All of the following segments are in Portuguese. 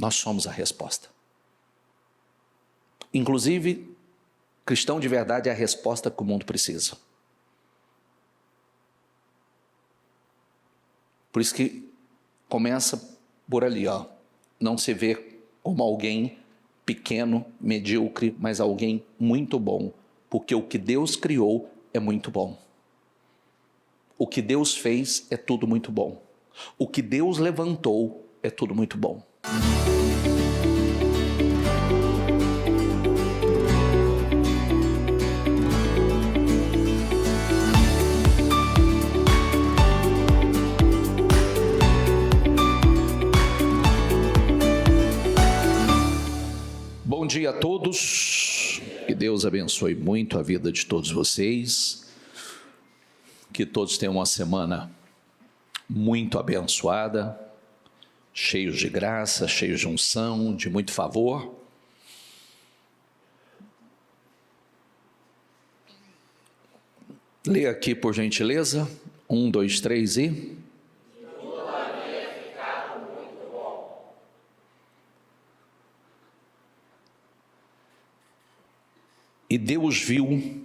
Nós somos a resposta. Inclusive, cristão de verdade é a resposta que o mundo precisa. Por isso que começa por ali, ó. Não se vê como alguém pequeno, medíocre, mas alguém muito bom. Porque o que Deus criou é muito bom. O que Deus fez é tudo muito bom. O que Deus levantou é tudo muito bom. Bom dia a todos, que Deus abençoe muito a vida de todos vocês, que todos tenham uma semana muito abençoada, cheios de graça, cheios de unção, de muito favor. Leia aqui por gentileza, 1, 2, 3 e... E Deus viu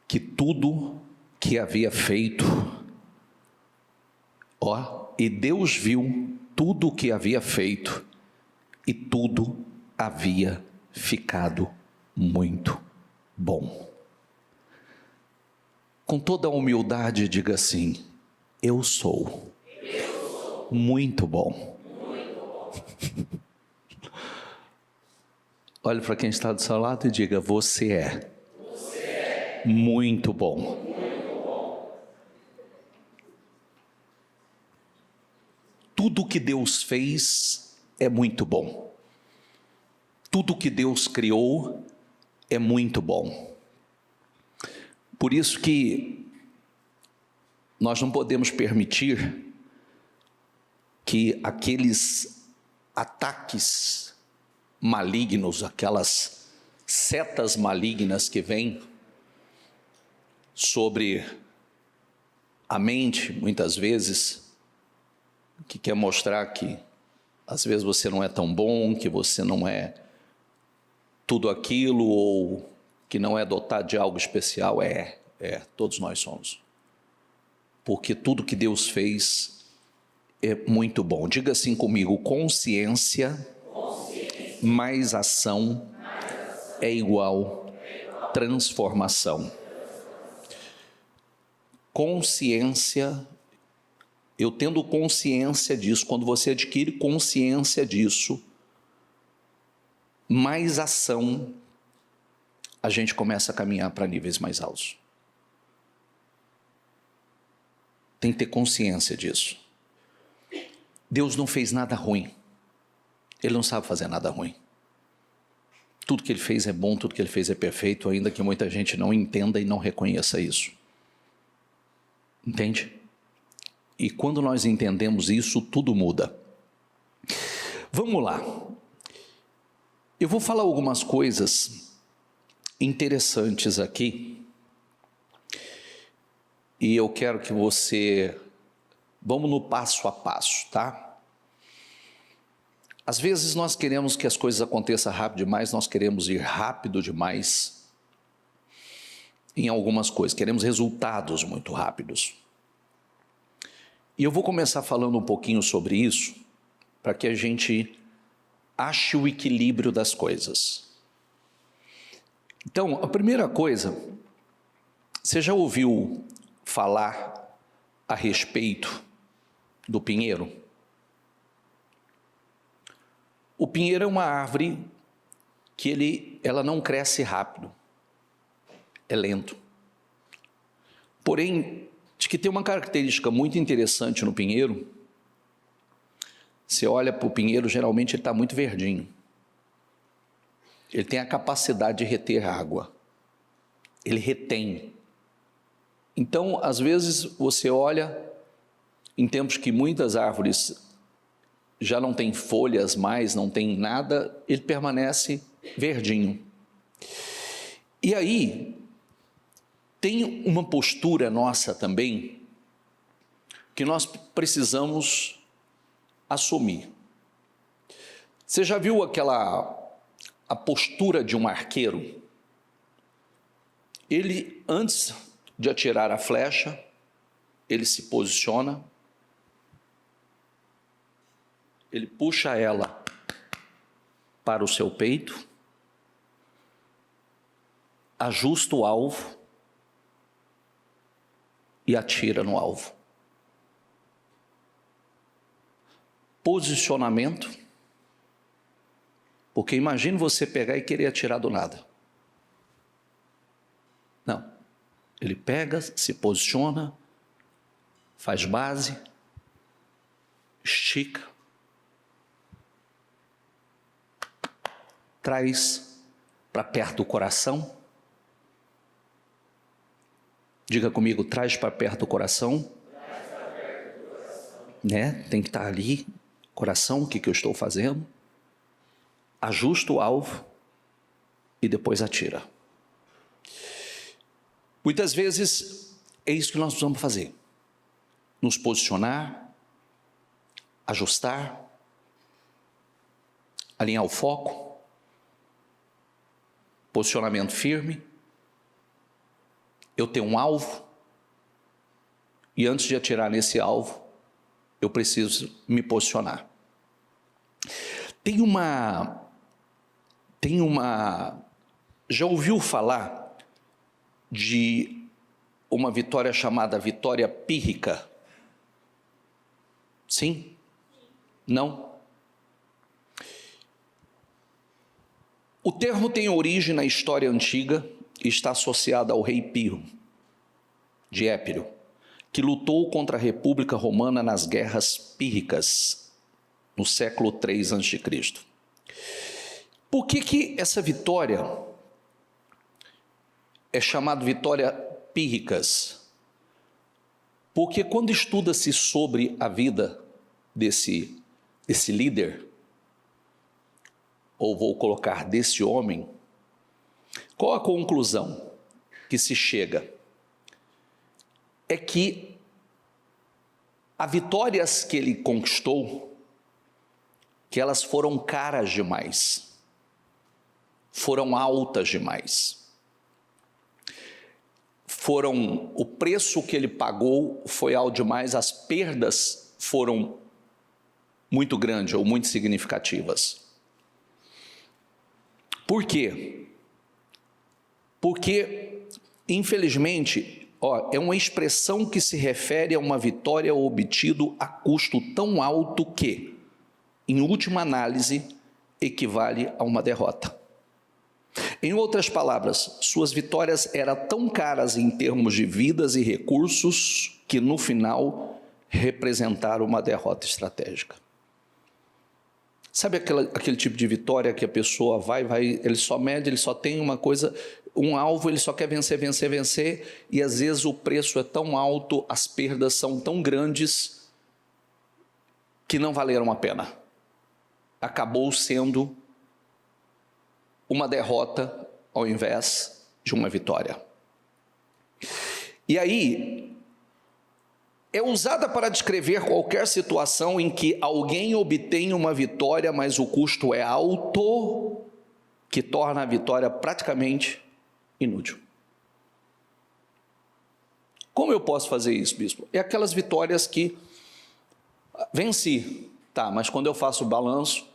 que tudo que havia feito, e Deus viu tudo o que havia feito, e tudo havia ficado muito bom. Com toda a humildade, diga assim: eu sou muito bom. Olhe para quem está do seu lado e diga: você é muito bom. Tudo que Deus fez é muito bom. Tudo que Deus criou é muito bom. Por isso que nós não podemos permitir que aqueles ataques malignos, aquelas setas malignas que vêm sobre a mente, muitas vezes, que quer mostrar que às vezes você não é tão bom, que você não é tudo aquilo, ou que não é dotado de algo especial. Todos nós somos. Porque tudo que Deus fez é muito bom. Diga assim comigo: consciência mais ação é igual transformação. Consciência, eu tendo consciência disso, quando você adquire consciência disso, mais ação, a gente começa a caminhar para níveis mais altos. Tem que ter consciência disso. Deus não fez nada ruim. Ele não sabe fazer nada ruim. Tudo que Ele fez é bom, tudo que Ele fez é perfeito, ainda que muita gente não entenda e não reconheça isso. Entende? E quando nós entendemos isso, tudo muda. Vamos lá. Eu vou falar algumas coisas interessantes aqui. E eu quero que você... Vamos no passo a passo, tá? Às vezes nós queremos que as coisas aconteçam rápido demais, nós queremos ir rápido demais em algumas coisas, queremos resultados muito rápidos. E eu vou começar falando um pouquinho sobre isso, para que a gente ache o equilíbrio das coisas. Então, a primeira coisa, você já ouviu falar a respeito do pinheiro? O pinheiro é uma árvore que ela não cresce rápido, é lento. Porém, diz que tem uma característica muito interessante no pinheiro. Você olha para o pinheiro, geralmente ele está muito verdinho. Ele tem a capacidade de reter água. Ele retém. Então, às vezes, você olha, em tempos que muitas árvores já não tem folhas mais, não tem nada, ele permanece verdinho. E aí, tem uma postura nossa também, que nós precisamos assumir. Você já viu a postura de um arqueiro? Ele, antes de atirar a flecha, ele se posiciona, ele puxa ela para o seu peito, ajusta o alvo e atira no alvo. Posicionamento, porque imagine você pegar e querer atirar do nada. Não, ele pega, se posiciona, faz base, estica, traz para perto do coração. Diga comigo, traz para perto do coração. Né? Tem que estar ali, coração, o que eu estou fazendo? Ajusta o alvo e depois atira. Muitas vezes é isso que nós precisamos fazer. Nos posicionar, ajustar, alinhar o foco, posicionamento firme. Eu tenho um alvo e antes de atirar nesse alvo, eu preciso me posicionar. Já ouviu falar de uma vitória chamada vitória pírrica? Sim? Não? O termo tem origem na história antiga e está associado ao rei Pirro, de Épiro, que lutou contra a República Romana nas guerras pírricas, no século III a.C. Por que essa vitória é chamada vitória pírricas? Porque quando estuda-se sobre a vida desse líder, ou vou colocar desse homem, qual a conclusão que se chega? É que as vitórias que ele conquistou, que elas foram caras demais, foram altas demais. O preço que ele pagou foi alto demais, as perdas foram muito grandes ou muito significativas. Por quê? Porque, infelizmente, é uma expressão que se refere a uma vitória obtida a custo tão alto que, em última análise, equivale a uma derrota. Em outras palavras, suas vitórias eram tão caras em termos de vidas e recursos que, no final, representaram uma derrota estratégica. Sabe aquele tipo de vitória que a pessoa vai, ele só mede, ele só tem uma coisa, um alvo, ele só quer vencer, e às vezes o preço é tão alto, as perdas são tão grandes, que não valeram a pena. Acabou sendo uma derrota ao invés de uma vitória. E aí, é usada para descrever qualquer situação em que alguém obtém uma vitória, mas o custo é alto, que torna a vitória praticamente inútil. Como eu posso fazer isso, bispo? É aquelas vitórias que venci, tá, mas quando eu faço o balanço,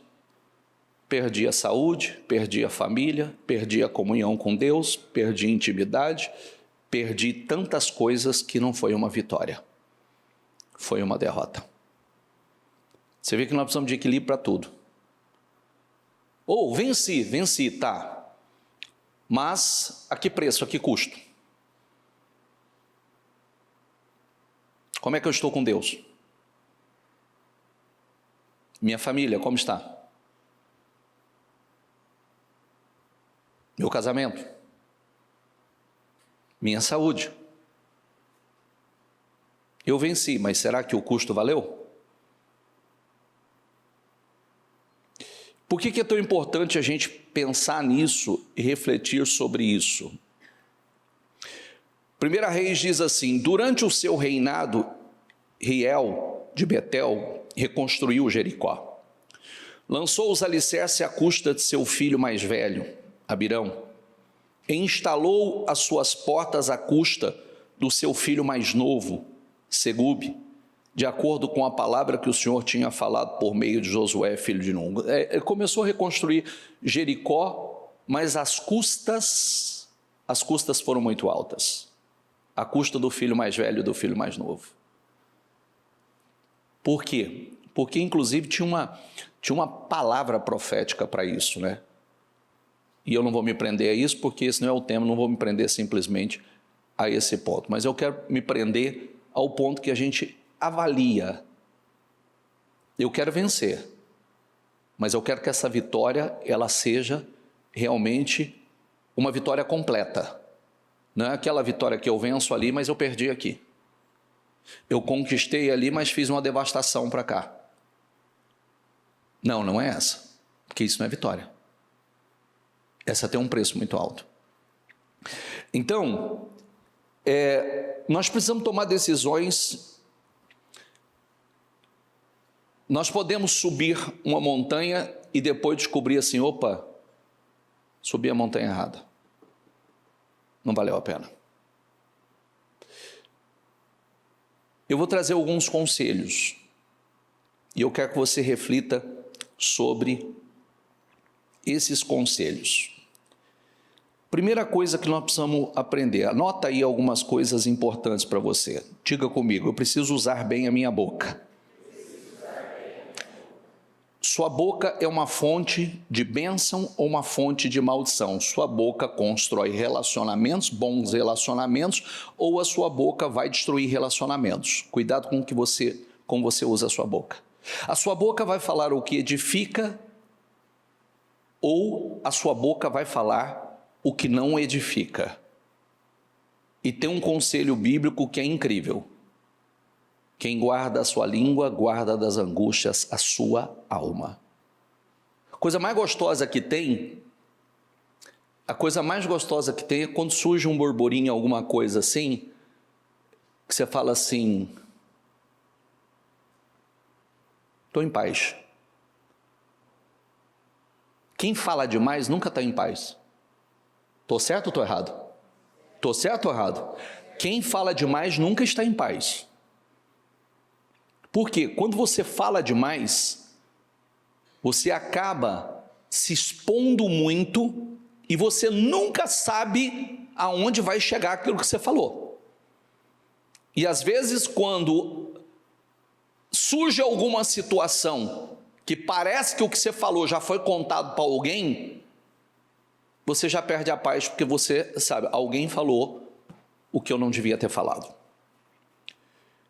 perdi a saúde, perdi a família, perdi a comunhão com Deus, perdi a intimidade, perdi tantas coisas que não foi uma vitória. Foi uma derrota. Você vê que nós precisamos de equilíbrio para tudo. Ou venci, tá. Mas a que preço, a que custo? Como é que eu estou com Deus? Minha família, como está? Meu casamento? Minha saúde? Eu venci, mas será que o custo valeu? Por que é tão importante a gente pensar nisso e refletir sobre isso? 1 Reis diz assim: durante o seu reinado, Hiel de Betel reconstruiu Jericó. lançou os alicerces à custa de seu filho mais velho, Abirão, e instalou as suas portas à custa do seu filho mais novo, Segube, de acordo com a palavra que o Senhor tinha falado por meio de Josué, filho de Nun. Ele começou a reconstruir Jericó, mas as custas foram muito altas. A custa do filho mais velho e do filho mais novo. Por quê? Porque, inclusive, tinha uma palavra profética para isso, né? E eu não vou me prender a isso, porque esse não é o tema, não vou me prender simplesmente a esse ponto. Mas eu quero me prender ao ponto que a gente avalia. Eu quero vencer, mas eu quero que essa vitória, ela seja realmente uma vitória completa. Não é aquela vitória que eu venço ali, mas eu perdi aqui. Eu conquistei ali, mas fiz uma devastação para cá. Não, não é essa, porque isso não é vitória. Essa tem um preço muito alto. Então, nós precisamos tomar decisões. Nós podemos subir uma montanha e depois descobrir assim, opa, subi a montanha errada. Não valeu a pena. Eu vou trazer alguns conselhos e eu quero que você reflita sobre esses conselhos. Primeira coisa que nós precisamos aprender, anota aí algumas coisas importantes para você. Diga comigo, eu preciso usar bem a minha boca. Sua boca é uma fonte de bênção ou uma fonte de maldição? Sua boca constrói relacionamentos, bons relacionamentos, ou a sua boca vai destruir relacionamentos? Cuidado com como você usa a sua boca. A sua boca vai falar o que edifica, ou a sua boca vai falar o que não edifica. E tem um conselho bíblico que é incrível. Quem guarda a sua língua, guarda das angústias a sua alma. A coisa mais gostosa que tem é quando surge um burburinho, alguma coisa assim, que você fala assim, estou em paz. Quem fala demais nunca está em paz. Estou certo ou estou errado? Estou certo ou errado? Quem fala demais nunca está em paz. Porque quando você fala demais, você acaba se expondo muito e você nunca sabe aonde vai chegar aquilo que você falou. E às vezes quando surge alguma situação que parece que o que você falou já foi contado para alguém, você já perde a paz porque você sabe, alguém falou o que eu não devia ter falado.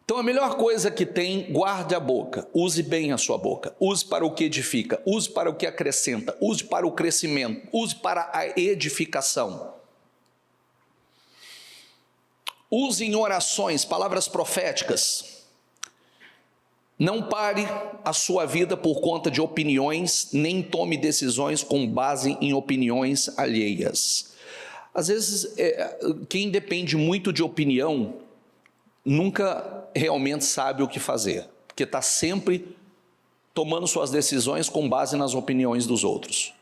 Então a melhor coisa que tem, guarde a boca, use bem a sua boca, use para o que edifica, use para o que acrescenta, use para o crescimento, use para a edificação. Use em orações, palavras proféticas. Não pare a sua vida por conta de opiniões, nem tome decisões com base em opiniões alheias. Às vezes, quem depende muito de opinião, nunca realmente sabe o que fazer, porque está sempre tomando suas decisões com base nas opiniões dos outros.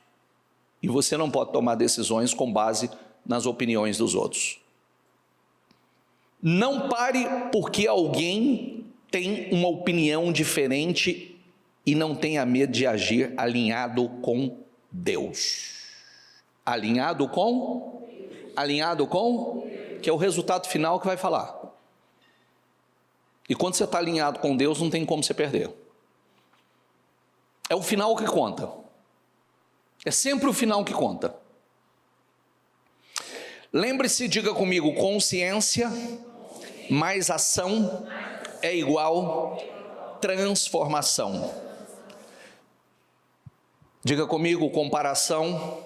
E você não pode tomar decisões com base nas opiniões dos outros. Não pare porque alguém tem uma opinião diferente e não tenha medo de agir alinhado com Deus. Alinhado com? Alinhado com? Que é o resultado final que vai falar. E quando você está alinhado com Deus, não tem como você perder. É o final que conta. É sempre o final que conta. Lembre-se, diga comigo, consciência mais ação é igual transformação. Diga comigo, comparação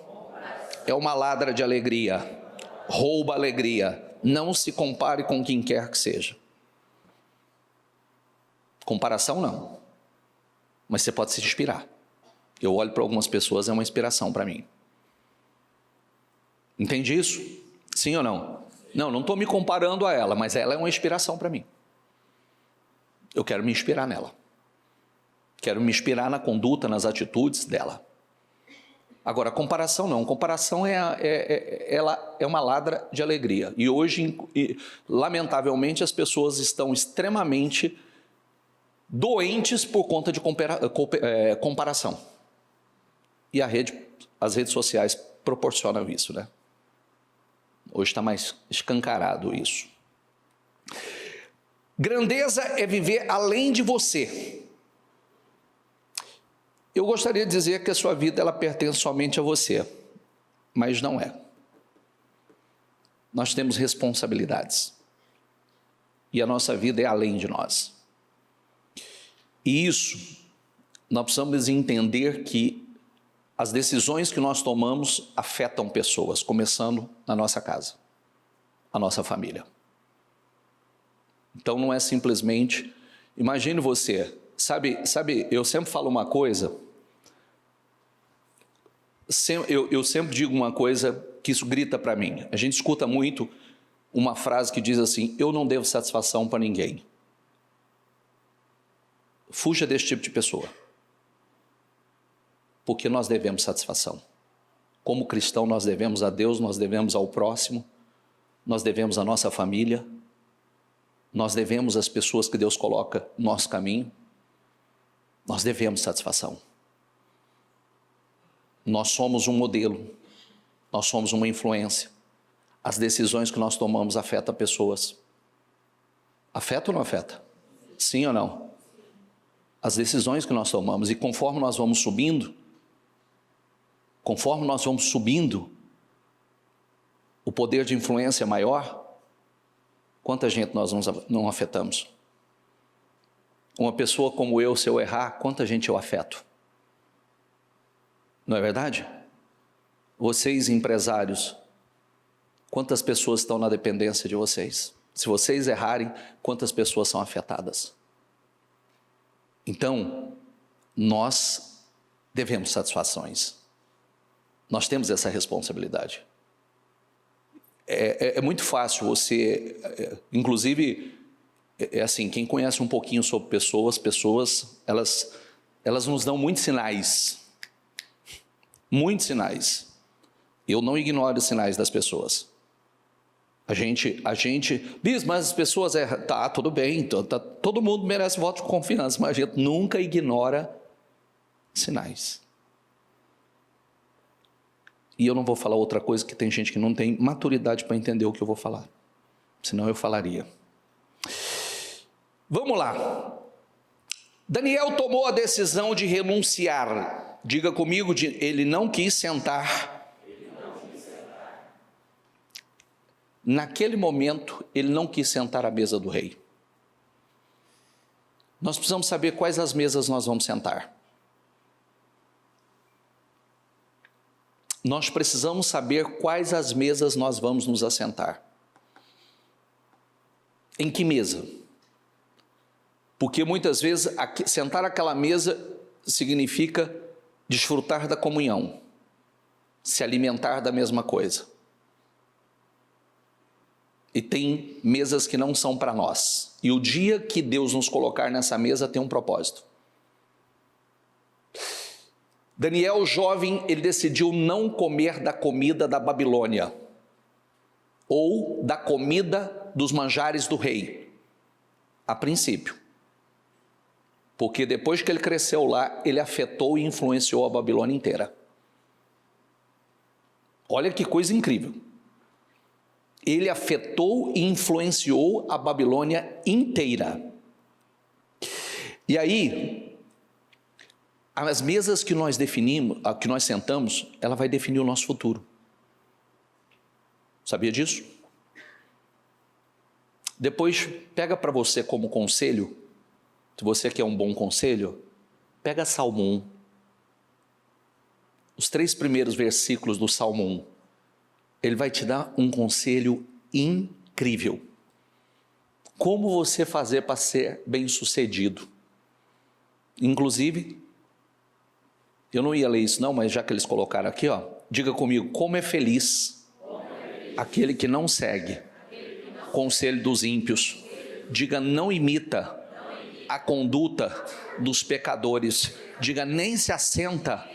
é uma ladra de alegria, rouba alegria. Não se compare com quem quer que seja. Comparação não, mas você pode se inspirar. Eu olho para algumas pessoas, é uma inspiração para mim. Entende isso? Sim ou não? Não estou me comparando a ela, mas ela é uma inspiração para mim. Eu quero me inspirar nela. Quero me inspirar na conduta, nas atitudes dela. Agora, comparação não. Comparação ela é uma ladra de alegria. E hoje, lamentavelmente, as pessoas estão extremamente doentes por conta de comparação. E as redes sociais proporcionam isso, né? Hoje está mais escancarado isso. Grandeza é viver além de você. Eu gostaria de dizer que a sua vida ela pertence somente a você, mas não é. Nós temos responsabilidades. E a nossa vida é além de nós. E isso, nós precisamos entender que as decisões que nós tomamos afetam pessoas, começando na nossa casa, a nossa família. Então não é simplesmente, imagine você, sabe, eu sempre falo uma coisa, eu sempre digo uma coisa que isso grita para mim. A gente escuta muito uma frase que diz assim, eu não devo satisfação para ninguém. Fuja desse tipo de pessoa. Porque nós devemos satisfação. Como cristão, nós devemos a Deus, nós devemos ao próximo, nós devemos à nossa família, nós devemos às pessoas que Deus coloca no nosso caminho, nós devemos satisfação. Nós somos um modelo, nós somos uma influência. As decisões que nós tomamos afetam pessoas. Afeta ou não afeta? Sim ou não? As decisões que nós tomamos, e conforme nós vamos subindo, o poder de influência é maior, quanta gente nós não afetamos? Uma pessoa como eu, se eu errar, quanta gente eu afeto? Não é verdade? Vocês, empresários, quantas pessoas estão na dependência de vocês? Se vocês errarem, quantas pessoas são afetadas? Então, nós devemos satisfações. Nós temos essa responsabilidade. É muito fácil você, inclusive, assim, quem conhece um pouquinho sobre pessoas, elas nos dão muitos sinais. Muitos sinais. Eu não ignoro os sinais das pessoas. A gente diz, mas as pessoas erram. Tá, tudo bem, todo mundo merece voto de confiança, mas a gente nunca ignora sinais. E eu não vou falar outra coisa, que tem gente que não tem maturidade para entender o que eu vou falar. Senão eu falaria. Vamos lá. Daniel tomou a decisão de renunciar. Diga comigo, ele não quis sentar. Naquele momento, ele não quis sentar à mesa do rei. Nós precisamos saber quais as mesas nós vamos sentar. Nós precisamos saber quais as mesas nós vamos nos assentar. Em que mesa? Porque muitas vezes sentar àquela mesa significa desfrutar da comunhão, se alimentar da mesma coisa. E tem mesas que não são para nós. E o dia que Deus nos colocar nessa mesa tem um propósito. Daniel, jovem, ele decidiu não comer da comida da Babilônia, ou da comida dos manjares do rei, a princípio. Porque depois que ele cresceu lá, ele afetou e influenciou a Babilônia inteira. Olha que coisa incrível. Ele afetou e influenciou a Babilônia inteira. E aí, as mesas que nós definimos, que nós sentamos, ela vai definir o nosso futuro. Sabia disso? Depois, pega para você como conselho, se você quer um bom conselho, pega Salmo 1. Os 3 primeiros versículos do Salmo 1. Ele vai te dar um conselho incrível. Como você fazer para ser bem-sucedido. Inclusive, eu não ia ler isso não, mas já que eles colocaram aqui, ó, diga comigo, como é feliz aquele que não segue conselho dos ímpios. Diga, não imita a conduta dos pecadores. Diga, nem se assenta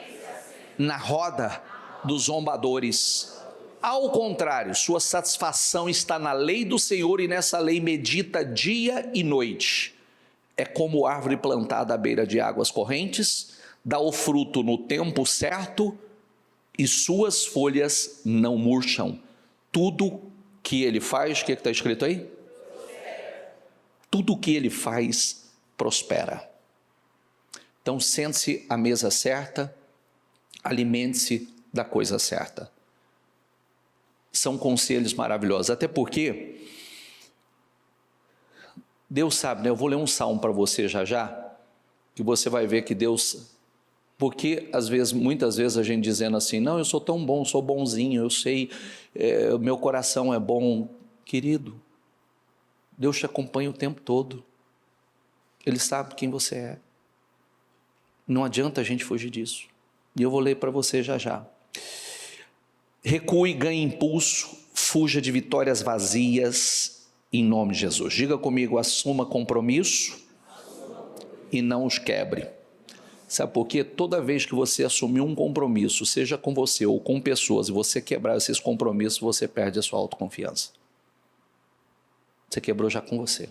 na roda dos zombadores. Ao contrário, sua satisfação está na lei do Senhor, e nessa lei medita dia e noite. É como árvore plantada à beira de águas correntes, dá o fruto no tempo certo, e suas folhas não murcham. Tudo que ele faz, o que está escrito aí? Tudo que ele faz prospera. Então sente-se à mesa certa, alimente-se da coisa certa. São conselhos maravilhosos, até porque Deus sabe, né? Eu vou ler um salmo para você já, que você vai ver que Deus, porque às vezes, muitas vezes a gente dizendo assim, não, eu sou tão bom, sou bonzinho, eu sei, meu coração é bom. Querido, Deus te acompanha o tempo todo, Ele sabe quem você é, não adianta a gente fugir disso, e eu vou ler para você já. Recue, ganhe impulso, fuja de vitórias vazias, em nome de Jesus. Diga comigo, assuma compromisso e não os quebre. Sabe por quê? Toda vez que você assumir um compromisso, seja com você ou com pessoas, e você quebrar esses compromissos, você perde a sua autoconfiança. Você quebrou já com você.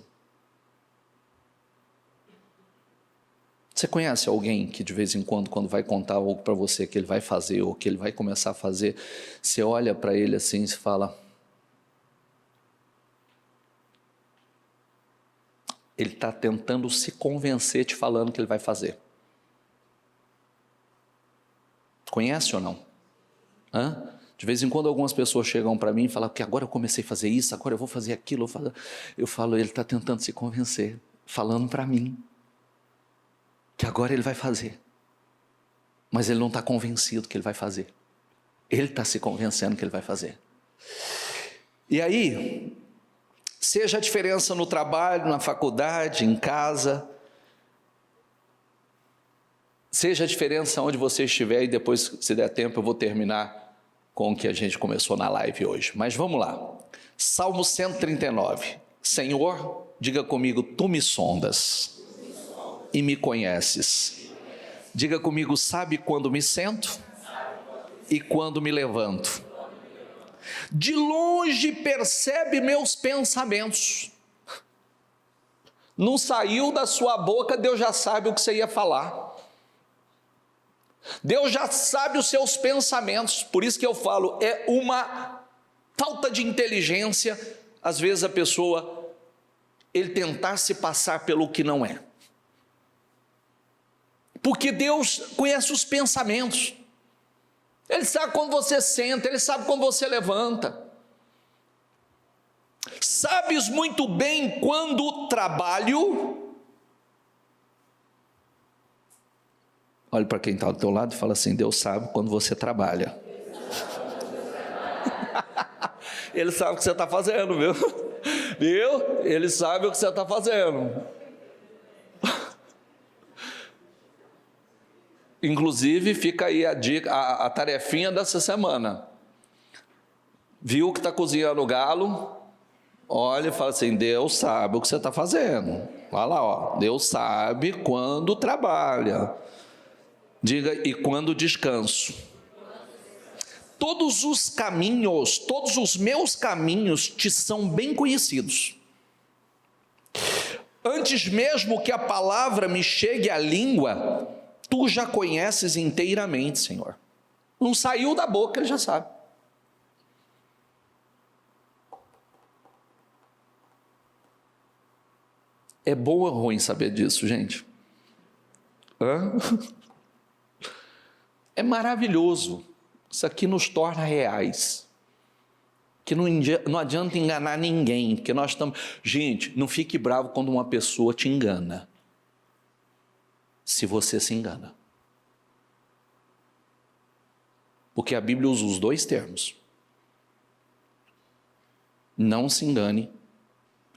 Você conhece alguém que de vez em quando vai contar algo para você que ele vai fazer ou que ele vai começar a fazer, você olha para ele assim e fala, ele está tentando se convencer te falando que ele vai fazer. Conhece ou não? De vez em quando algumas pessoas chegam para mim e falam que agora eu comecei a fazer isso, agora eu vou fazer aquilo. Eu falo, ele está tentando se convencer, falando para mim que agora ele vai fazer, mas ele não está convencido que ele vai fazer. Ele está se convencendo que ele vai fazer. E aí, seja a diferença no trabalho, na faculdade, em casa, seja a diferença onde você estiver, e depois, se der tempo, eu vou terminar com o que a gente começou na live hoje. Mas vamos lá. Salmo 139. Senhor, diga comigo, tu me sondas e me conheces. Diga comigo, sabe quando me sento e quando me levanto. De longe percebe meus pensamentos. Não saiu da sua boca, Deus já sabe o que você ia falar. Deus já sabe os seus pensamentos. Por isso que eu falo, é uma falta de inteligência, às vezes a pessoa, ele tentar se passar pelo que não é. Porque Deus conhece os pensamentos. Ele sabe quando você senta, Ele sabe quando você levanta. Sabes muito bem quando trabalho. Olhe para quem está do teu lado e fala assim, Deus sabe quando você trabalha. Ele sabe o que você está fazendo, viu? Ele sabe o que você está fazendo. Inclusive, fica aí a dica, a tarefinha dessa semana. Viu que está cozinhando o galo? Olha e fala assim, Deus sabe o que você está fazendo. Olha lá, ó, Deus sabe quando trabalha. Diga, e quando descanso. Todos os caminhos, todos os meus caminhos te são bem conhecidos. Antes mesmo que a palavra me chegue à língua, tu já conheces inteiramente, Senhor. Não saiu da boca, Ele já sabe. É bom ou ruim saber disso, gente? É maravilhoso. Isso aqui nos torna reais. Que não adianta enganar ninguém, porque nós estamos... Gente, não fique bravo quando uma pessoa te engana. Se você se engana. Porque a Bíblia usa os dois termos. Não se engane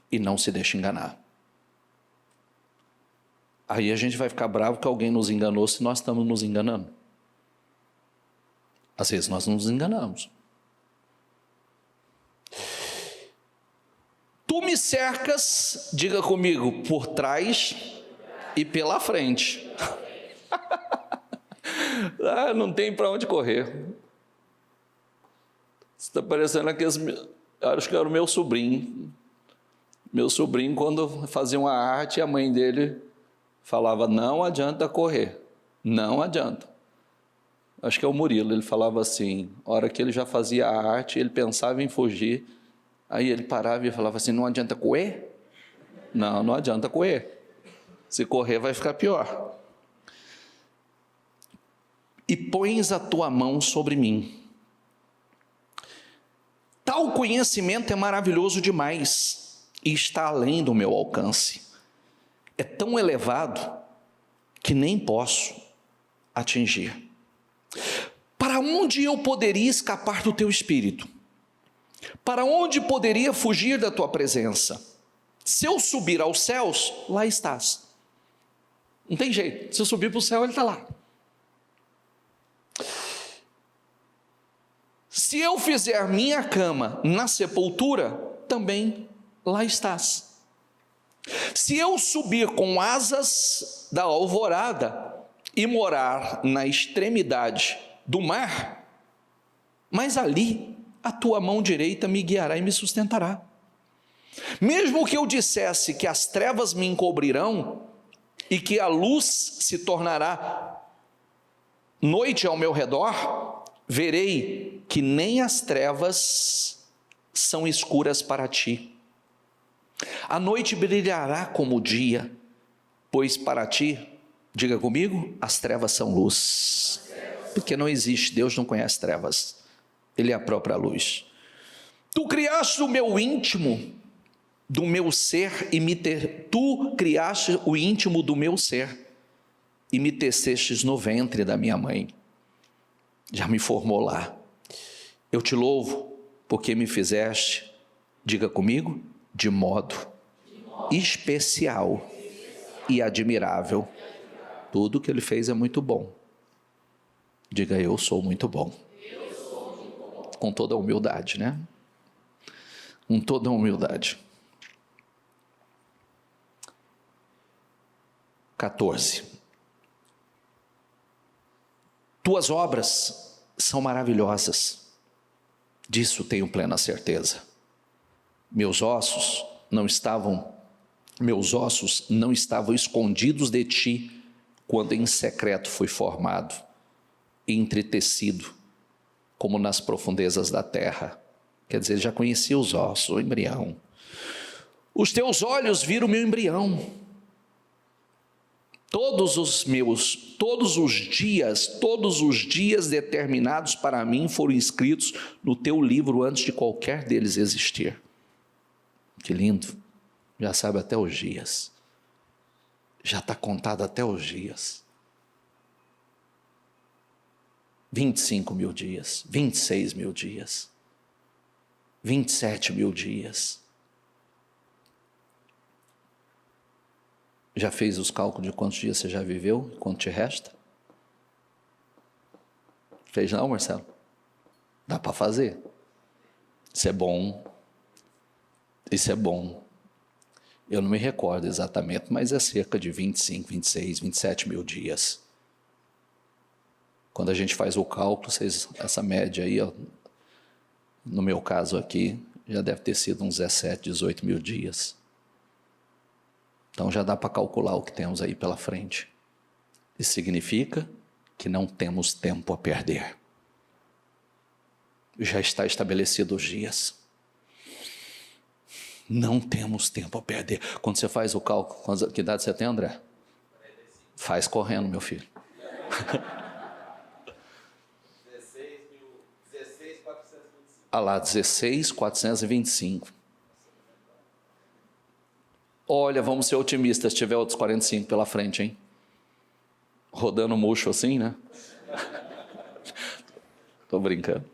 e não se deixe enganar. Aí a gente vai ficar bravo que alguém nos enganou se nós estamos nos enganando. Às vezes nós nos enganamos. Tu me cercas, diga comigo, por trás e pela frente. Não tem para onde correr. Está parecendo aqueles... Acho que era o meu sobrinho. Meu sobrinho, quando fazia uma arte, a mãe dele falava, não adianta correr, não adianta. Acho que é o Murilo, ele falava assim, a hora que ele já fazia a arte, ele pensava em fugir, aí ele parava e falava assim, não adianta correr? Não, não adianta correr. Se correr vai ficar pior. E pões a tua mão sobre mim. Tal conhecimento é maravilhoso demais e está além do meu alcance. É tão elevado que nem posso atingir. Para onde eu poderia escapar do teu espírito? Para onde poderia fugir da tua presença? Se eu subir aos céus, lá estás. Não tem jeito, se eu subir para o céu, ele está lá. Se eu fizer minha cama na sepultura, também lá estás. Se eu subir com asas da alvorada e morar na extremidade do mar, mas ali a tua mão direita me guiará e me sustentará. Mesmo que eu dissesse que as trevas me encobrirão e que a luz se tornará noite ao meu redor, verei que nem as trevas são escuras para ti. A noite brilhará como o dia, pois para ti, diga comigo, as trevas são luz. Porque não existe, Deus não conhece trevas, Ele é a própria luz. Tu criaste o meu íntimo, do meu ser, tu criaste o íntimo do meu ser, e me tecestes no ventre da minha mãe. Já me formou lá. Eu te louvo, porque me fizeste, diga comigo, de modo especial e admirável. Tudo que Ele fez é muito bom. Diga, eu sou muito bom. Com toda a humildade, né? Com toda a humildade. 14. Tuas obras são maravilhosas, disso tenho plena certeza. Meus ossos não estavam escondidos de ti, quando em secreto fui formado, entretecido, como nas profundezas da terra. Quer dizer, já conhecia os ossos, o embrião. Os teus olhos viram o meu embrião. Todos os dias determinados para mim foram escritos no teu livro antes de qualquer deles existir. Que lindo, já sabe até os dias, já está contado até os dias. 25 mil dias, 26 mil dias, 27 mil dias. Já fez os cálculos de quantos dias você já viveu, quanto te resta? Fez não, Marcelo? Dá para fazer. Isso é bom. Isso é bom. Eu não me recordo exatamente, mas é cerca de 25, 26, 27 mil dias. Quando a gente faz o cálculo, essa média aí, ó, no meu caso aqui, já deve ter sido uns 17, 18 mil dias. Então já dá para calcular o que temos aí pela frente. Isso significa que não temos tempo a perder. Já está estabelecido os dias. Não temos tempo a perder. Quando você faz o cálculo, que idade você tem, André? Faz correndo, meu filho. 16.425. Ah lá, 16.425. Olha, vamos ser otimistas, se tiver outros 45 pela frente, hein? Rodando murcho assim, né? Estou brincando.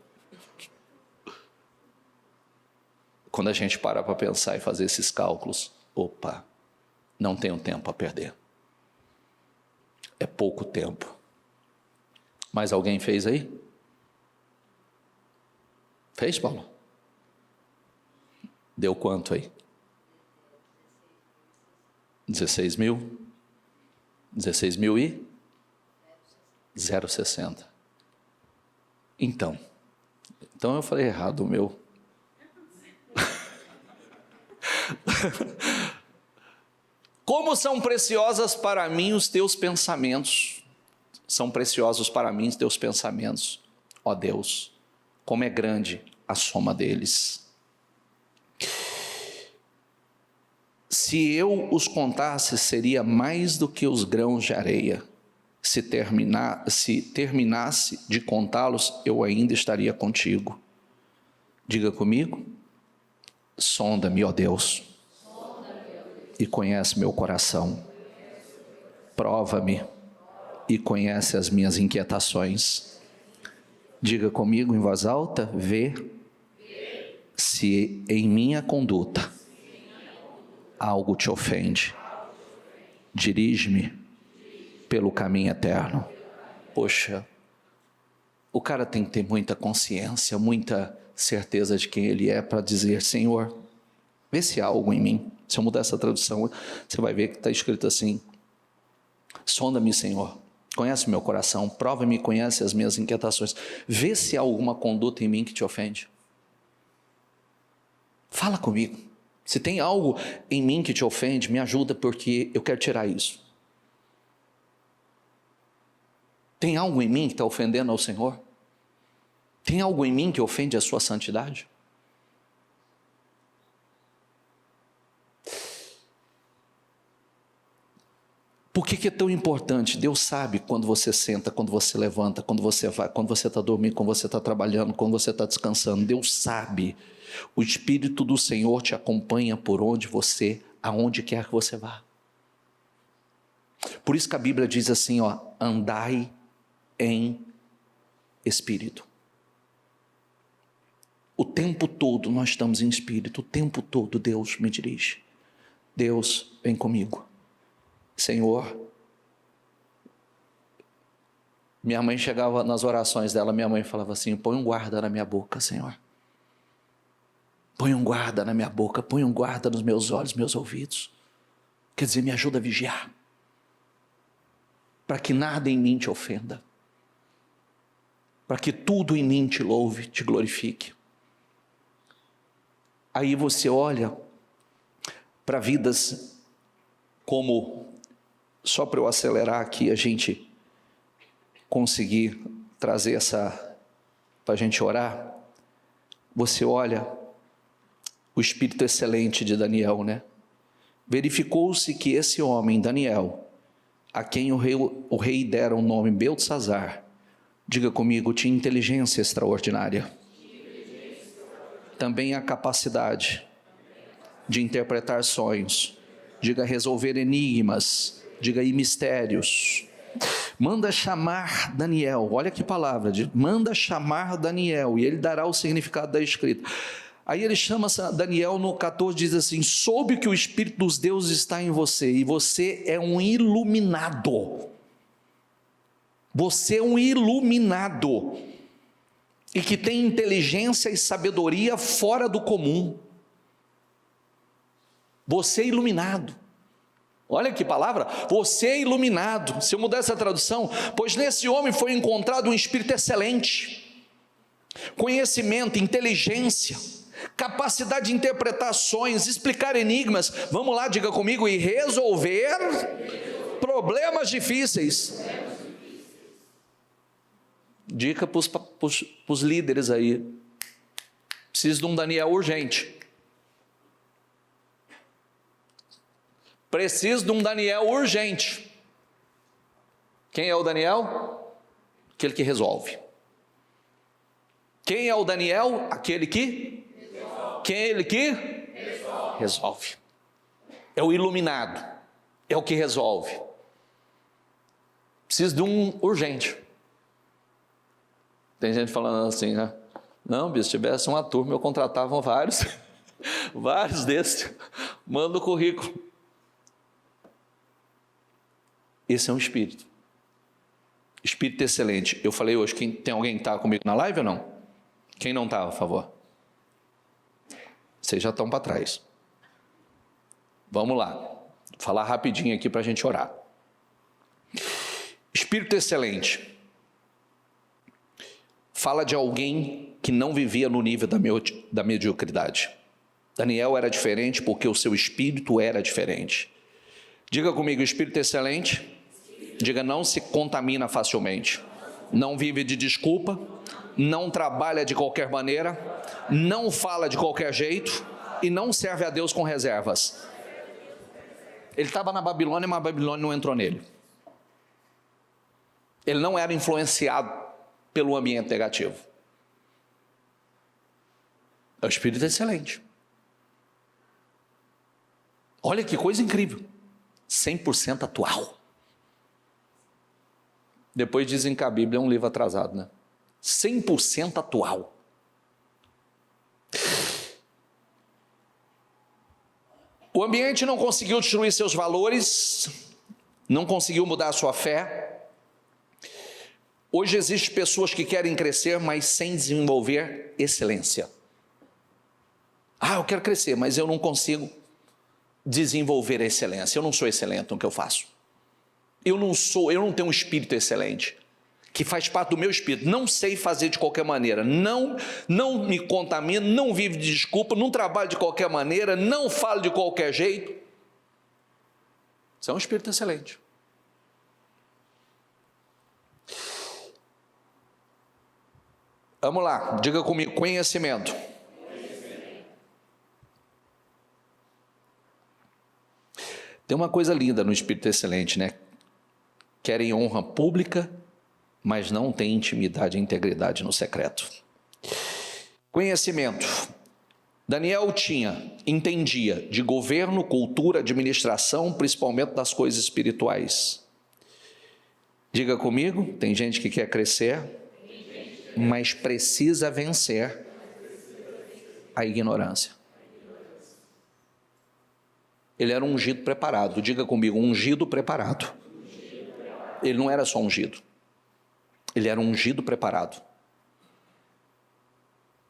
Quando a gente para pensar e fazer esses cálculos, opa, não tenho tempo a perder. É pouco tempo. Mais alguém fez aí? Fez, Paulo? Deu quanto aí? 16 mil? 16.060. Então eu falei errado o meu. Como são preciosas para mim os teus pensamentos. São preciosos para mim os teus pensamentos, ó Deus. Como é grande a soma deles. Se eu os contasse, seria mais do que os grãos de areia. Se terminasse de contá-los, eu ainda estaria contigo. Diga comigo. Sonda-me, ó Deus, e conhece meu coração. Prova-me e conhece as minhas inquietações. Diga comigo em voz alta. Vê se em minha conduta algo te ofende. Dirige-me pelo caminho eterno. Poxa, o cara tem que ter muita consciência, muita certeza de quem ele é para dizer: Senhor, vê se há algo em mim. Se eu mudar essa tradução, você vai ver que está escrito assim: sonda-me, Senhor, conhece meu coração, prova-me e conhece as minhas inquietações. Vê se há alguma conduta em mim que te ofende. Fala comigo. Se tem algo em mim que te ofende, me ajuda, porque eu quero tirar isso. Tem algo em mim que está ofendendo ao Senhor? Tem algo em mim que ofende a sua santidade? Por que é tão importante? Deus sabe quando você senta, quando você levanta, quando você vai, quando você está dormindo, quando você está trabalhando, quando você está descansando. Deus sabe. O Espírito do Senhor te acompanha por aonde quer que você vá. Por isso que a Bíblia diz assim, andai em Espírito. O tempo todo nós estamos em Espírito, o tempo todo Deus me dirige. Deus, vem comigo. Senhor, minha mãe chegava nas orações dela, minha mãe falava assim: põe um guarda na minha boca, Senhor. Põe um guarda na minha boca, põe um guarda nos meus olhos, meus ouvidos. Quer dizer, me ajuda a vigiar, para que nada em mim te ofenda, para que tudo em mim te louve, te glorifique. Aí você olha para vidas como, só para eu acelerar aqui, a gente conseguir trazer essa, para a gente orar. Você olha o espírito excelente de Daniel, né? Verificou-se que esse homem, Daniel, a quem o rei dera o nome Beltesazar, diga comigo, tinha inteligência extraordinária. Também a capacidade de interpretar sonhos, diga resolver enigmas, diga aí mistérios. Manda chamar Daniel, olha que palavra, manda chamar Daniel, e ele dará o significado da escrita. Aí ele chama Daniel no 14, diz assim: soube que o Espírito dos deuses está em você, e você é um iluminado. Você é um iluminado, e que tem inteligência e sabedoria fora do comum. Você é iluminado. Olha que palavra, você é iluminado. Se eu mudar essa tradução, pois nesse homem foi encontrado um espírito excelente, conhecimento, inteligência, capacidade de interpretações, explicar enigmas, vamos lá, diga comigo, e resolver problemas difíceis. Dica para os líderes aí: preciso de um Daniel urgente. Preciso de um Daniel urgente. Quem é o Daniel? Aquele que resolve. Quem é o Daniel? Aquele que resolve. Quem é ele que resolve. É o iluminado, é o que resolve. Preciso de um urgente. Tem gente falando assim, né? Não, bicho, se tivesse uma turma, eu contratava vários, vários desses, manda o currículo. Esse é um espírito excelente. Eu falei hoje, tem alguém que está comigo na live ou não? Quem não está, por favor? Vocês já estão para trás. Vamos lá, falar rapidinho aqui para a gente orar. Espírito excelente fala de alguém que não vivia no nível da mediocridade. Daniel era diferente porque o seu espírito era diferente. Diga comigo, espírito excelente. Diga, não se contamina facilmente, não vive de desculpa, não trabalha de qualquer maneira, não fala de qualquer jeito e não serve a Deus com reservas. Ele estava na Babilônia, mas a Babilônia não entrou nele. Ele não era influenciado pelo ambiente negativo. É o espírito excelente. Olha que coisa incrível. 100% atual. Depois dizem que a Bíblia é um livro atrasado, né? 100% atual. O ambiente não conseguiu destruir seus valores, não conseguiu mudar a sua fé. Hoje existem pessoas que querem crescer, mas sem desenvolver excelência. Eu quero crescer, mas eu não consigo desenvolver a excelência. Eu não sou excelente no que eu faço. Eu não tenho um espírito excelente, que faz parte do meu espírito. Não sei fazer de qualquer maneira, não me contamino, não vivo de desculpa, não trabalho de qualquer maneira, não falo de qualquer jeito. Isso é um espírito excelente. Vamos lá, diga comigo, conhecimento. Tem uma coisa linda no espírito excelente, né? Querem honra pública, mas não têm intimidade e integridade no secreto. Conhecimento. Daniel entendia de governo, cultura, administração, principalmente das coisas espirituais. Diga comigo, tem gente que quer crescer, mas precisa vencer a ignorância. Ele era um ungido preparado. Diga comigo, ungido preparado. Ele não era só ungido. Ele era um ungido preparado.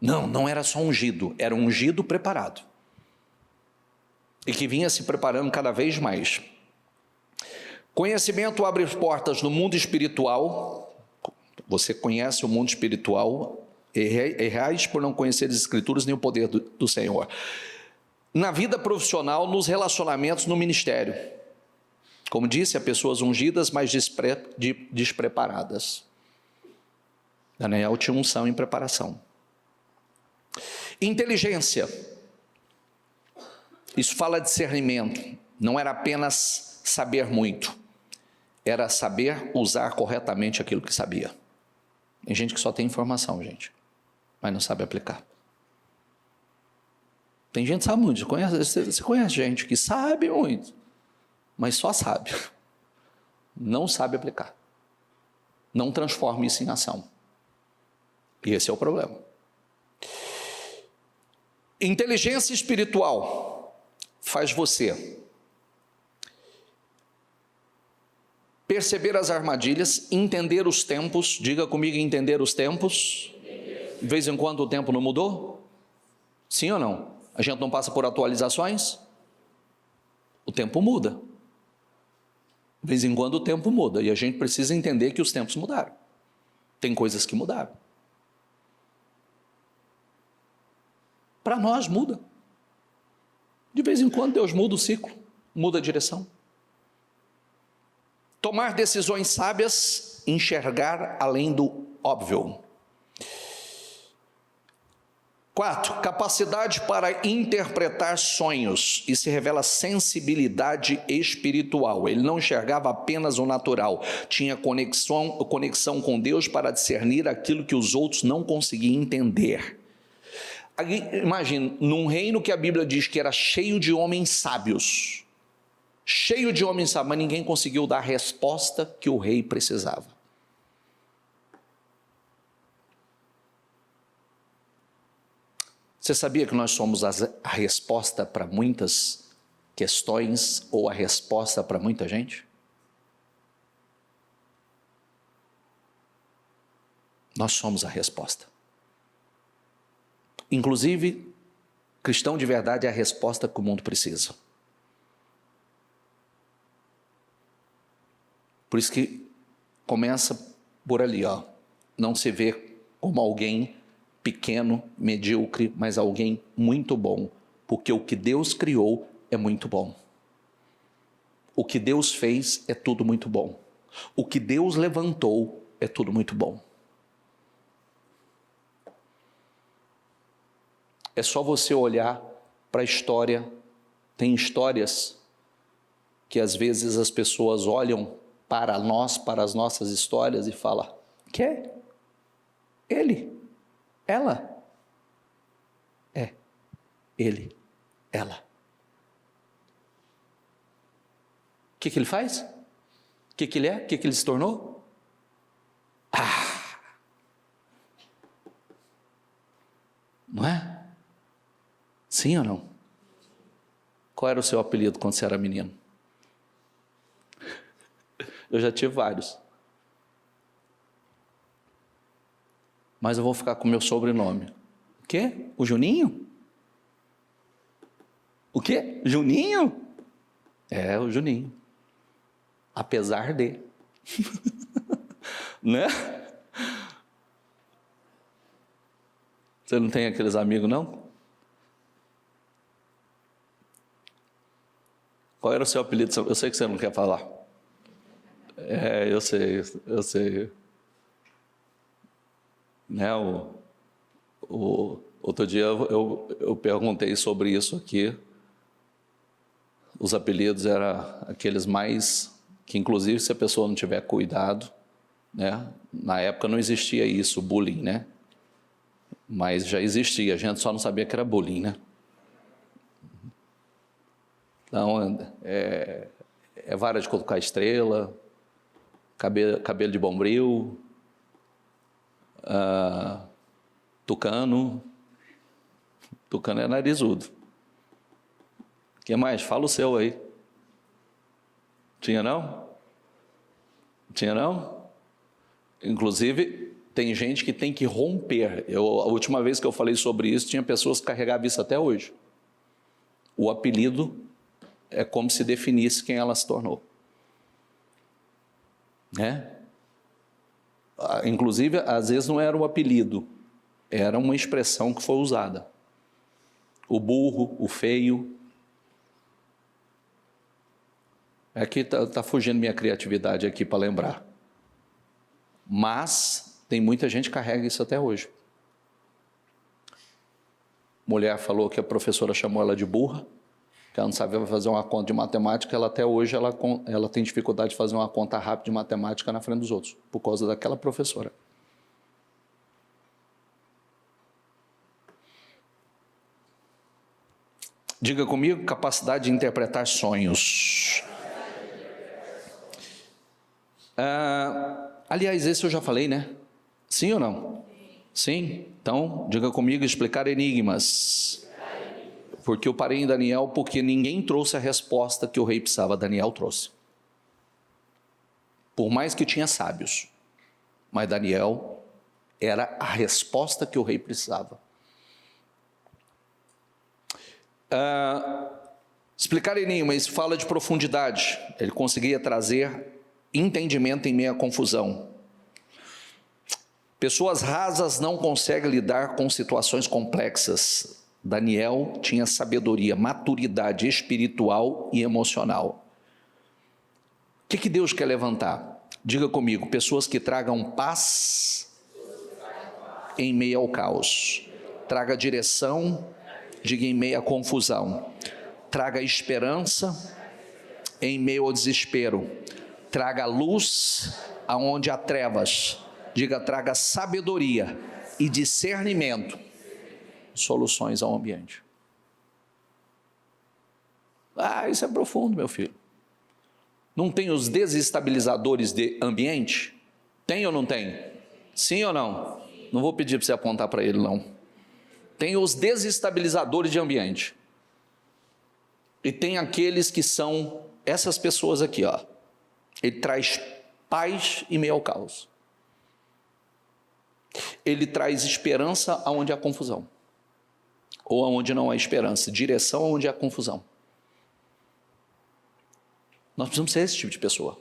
Não era só ungido, era um ungido preparado. E que vinha se preparando cada vez mais. Conhecimento abre portas no mundo espiritual. Você conhece o mundo espiritual, errais por não conhecer as Escrituras nem o poder do Senhor. Na vida profissional, nos relacionamentos, no ministério. Como disse, há pessoas ungidas, mas despreparadas. Daniel tinha unção em preparação. Inteligência. Isso fala de discernimento. Não era apenas saber muito. Era saber usar corretamente aquilo que sabia. Tem gente que só tem informação, gente, mas não sabe aplicar. Tem gente que sabe muito. Você conhece gente que sabe muito, mas só sabe. Não sabe aplicar. Não transforma isso em ação. E esse é o problema. Inteligência espiritual faz você perceber as armadilhas, entender os tempos. Diga comigo, entender os tempos. De vez em quando o tempo não mudou? Sim ou não? A gente não passa por atualizações? O tempo muda. De vez em quando o tempo muda e a gente precisa entender que os tempos mudaram. Tem coisas que mudaram. Para nós muda. De vez em quando Deus muda o ciclo, muda a direção. Tomar decisões sábias, enxergar além do óbvio. 4, capacidade para interpretar sonhos. Isso se revela sensibilidade espiritual. Ele não enxergava apenas o natural, tinha conexão com Deus para discernir aquilo que os outros não conseguiam entender. Imagine, num reino que a Bíblia diz que era cheio de homens sábios, mas ninguém conseguiu dar a resposta que o rei precisava. Você sabia que nós somos a resposta para muitas questões ou a resposta para muita gente? Nós somos a resposta. Inclusive, cristão de verdade é a resposta que o mundo precisa. Por isso que Começa por ali, ó. Não se vê como alguém pequeno, medíocre, mas alguém muito bom, porque o que Deus criou é muito bom. O que Deus fez é tudo muito bom. O que Deus levantou é tudo muito bom. É só você olhar para a história. Tem histórias que às vezes as pessoas olham para nós, para as nossas histórias e falam: que é? Ele? Ela? É. Ele? Ela? O que ele faz? O que ele é? O que ele se tornou? Não é? Sim ou não? Qual era o seu apelido quando você era menino? Eu já tive vários. Mas eu vou ficar com o meu sobrenome. O quê? O Juninho? O quê? Juninho? É, o Juninho. Apesar de. Né? Você não tem aqueles amigos, não? Qual era o seu apelido? Eu sei que você não quer falar. É, eu sei. Né, outro dia eu perguntei sobre isso aqui. Os apelidos eram aqueles mais, que inclusive se a pessoa não tiver cuidado, né? Na época não existia isso, bullying, né? Mas já existia, a gente só não sabia que era bullying, né? Então, é vara de colocar estrela, cabelo de bombril, tucano é narizudo. O que mais? Fala o seu aí. Tinha não? Tinha não? Inclusive, tem gente que tem que romper. A última vez que eu falei sobre isso, tinha pessoas que carregavam isso até hoje. O apelido é como se definisse quem ela se tornou. Né? Inclusive, às vezes não era um apelido, era uma expressão que foi usada. O burro, o feio. Aqui está fugindo minha criatividade aqui para lembrar. Mas tem muita gente que carrega isso até hoje. Mulher falou que a professora chamou ela de burra, que ela não sabia fazer uma conta de matemática, ela até hoje ela tem dificuldade de fazer uma conta rápida de matemática na frente dos outros, por causa daquela professora. Diga comigo, capacidade de interpretar sonhos. Aliás, esse eu já falei, né? Sim ou não? Sim? Então, diga comigo, explicar enigmas. Porque eu parei em Daniel, porque ninguém trouxe a resposta que o rei precisava. Daniel trouxe. Por mais que tinha sábios. Mas Daniel era a resposta que o rei precisava. Explicar enigmas fala de profundidade. Ele conseguia trazer entendimento em meio à confusão. Pessoas rasas não conseguem lidar com situações complexas. Daniel tinha sabedoria, maturidade espiritual e emocional. O que Deus quer levantar? Diga comigo, pessoas que tragam paz em meio ao caos. Traga direção, diga em meio à confusão. Traga esperança em meio ao desespero. Traga luz aonde há trevas. Diga, traga sabedoria e discernimento, soluções ao ambiente. Isso é profundo, meu filho. Não tem os desestabilizadores de ambiente? Tem ou não tem? Sim ou não? Não vou pedir para você apontar para ele, não. Tem os desestabilizadores de ambiente. E tem aqueles que são essas pessoas aqui, ó. Ele traz paz em meio ao caos. Ele traz esperança aonde há confusão. Ou aonde não há esperança. Direção aonde há confusão. Nós precisamos ser esse tipo de pessoa.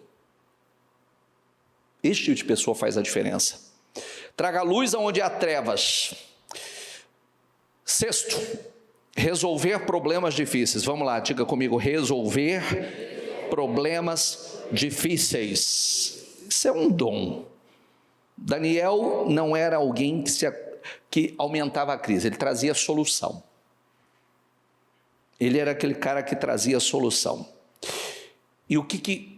Este tipo de pessoa faz a diferença. Traga luz aonde há trevas. Sexto, resolver problemas difíceis. Vamos lá, diga comigo, resolver problemas difíceis. Isso é um dom. Daniel não era alguém que aumentava a crise, ele trazia solução. Ele era aquele cara que trazia solução. E o que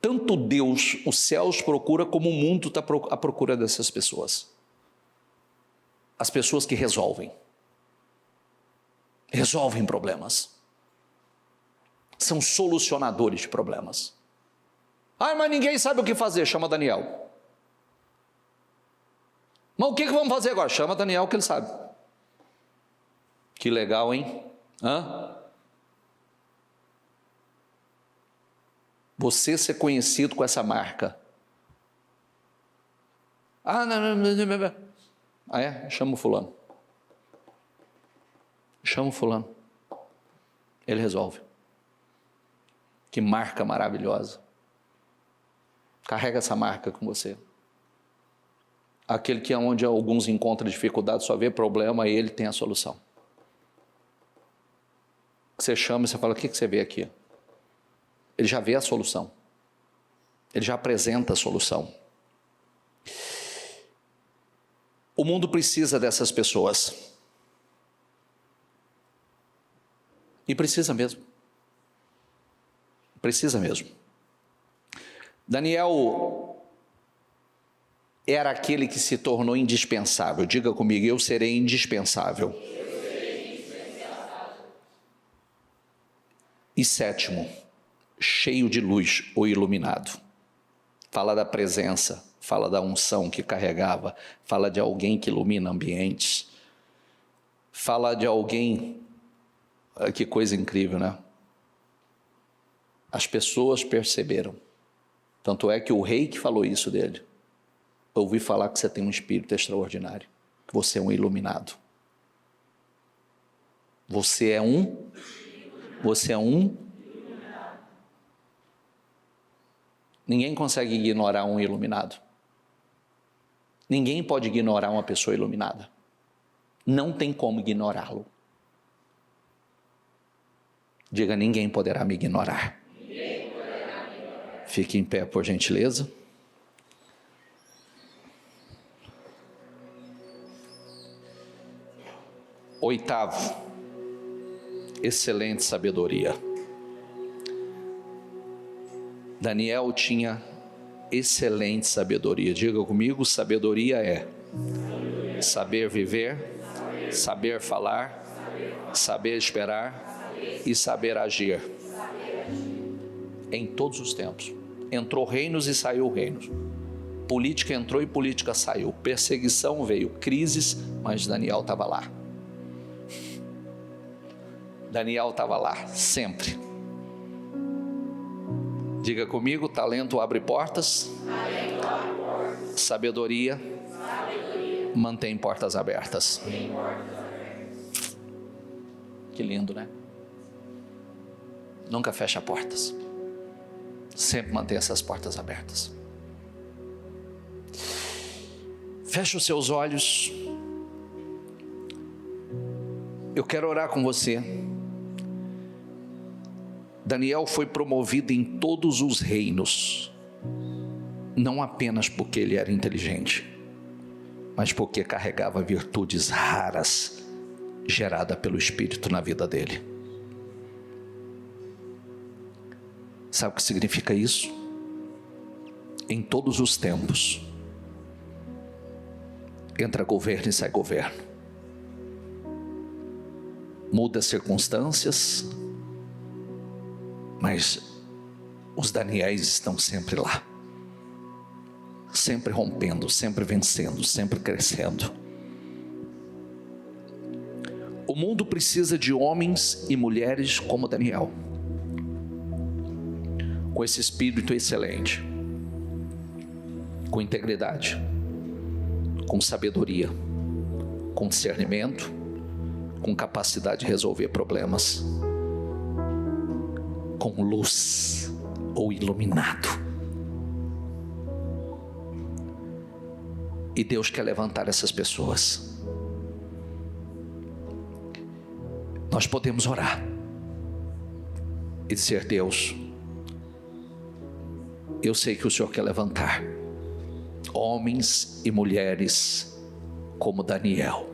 tanto Deus, os céus procura, como o mundo está à procura dessas pessoas. As pessoas que resolvem problemas. São solucionadores de problemas. Mas ninguém sabe o que fazer, chama Daniel. Mas o que vamos fazer agora? Chama Daniel que ele sabe. Que legal, hein? Você ser conhecido com essa marca. Não. Chama o fulano. Chama o fulano. Ele resolve. Que marca maravilhosa. Carrega essa marca com você. Aquele que é onde alguns encontram dificuldade, só vê problema, ele tem a solução. Você chama e você fala, o que você vê aqui? Ele já vê a solução. Ele já apresenta a solução. O mundo precisa dessas pessoas. E precisa mesmo. Precisa mesmo. Daniel era aquele que se tornou indispensável. Diga comigo, eu serei indispensável. E sétimo, cheio de luz ou iluminado. Fala da presença, fala da unção que carregava, fala de alguém que ilumina ambientes, fala de alguém, que coisa incrível, né? As pessoas perceberam, tanto é que o rei que falou isso dele, eu ouvi falar que você tem um espírito extraordinário, que você é um iluminado. Você é um Ninguém consegue ignorar um iluminado. Ninguém pode ignorar uma pessoa iluminada. Não tem como ignorá-lo. Diga, ninguém poderá me ignorar. Fique em pé, por gentileza. Oitavo, excelente sabedoria. Daniel tinha excelente sabedoria. Diga comigo, sabedoria é saber viver, saber falar, saber esperar e saber agir. Em todos os tempos. Entrou reinos e saiu reinos. Política entrou e política saiu. Perseguição veio, crises, mas Daniel estava lá. Daniel estava lá, sempre. Diga comigo, talento abre portas, sabedoria mantém portas abertas. Que lindo, né? Nunca fecha portas, sempre mantém essas portas abertas. Feche os seus olhos. Eu quero orar com você. Daniel foi promovido em todos os reinos, não apenas porque ele era inteligente, mas porque carregava virtudes raras, gerada pelo Espírito na vida dele. Sabe o que significa isso? Em todos os tempos, entra governo e sai governo, muda as circunstâncias, mas os Daniéis estão sempre lá, sempre rompendo, sempre vencendo, sempre crescendo. O mundo precisa de homens e mulheres como Daniel, com esse espírito excelente, com integridade, com sabedoria, com discernimento, com capacidade de resolver problemas, com luz ou iluminado. E Deus quer levantar essas pessoas. Nós podemos orar e dizer: Deus, eu sei que o Senhor quer levantar homens e mulheres como Daniel.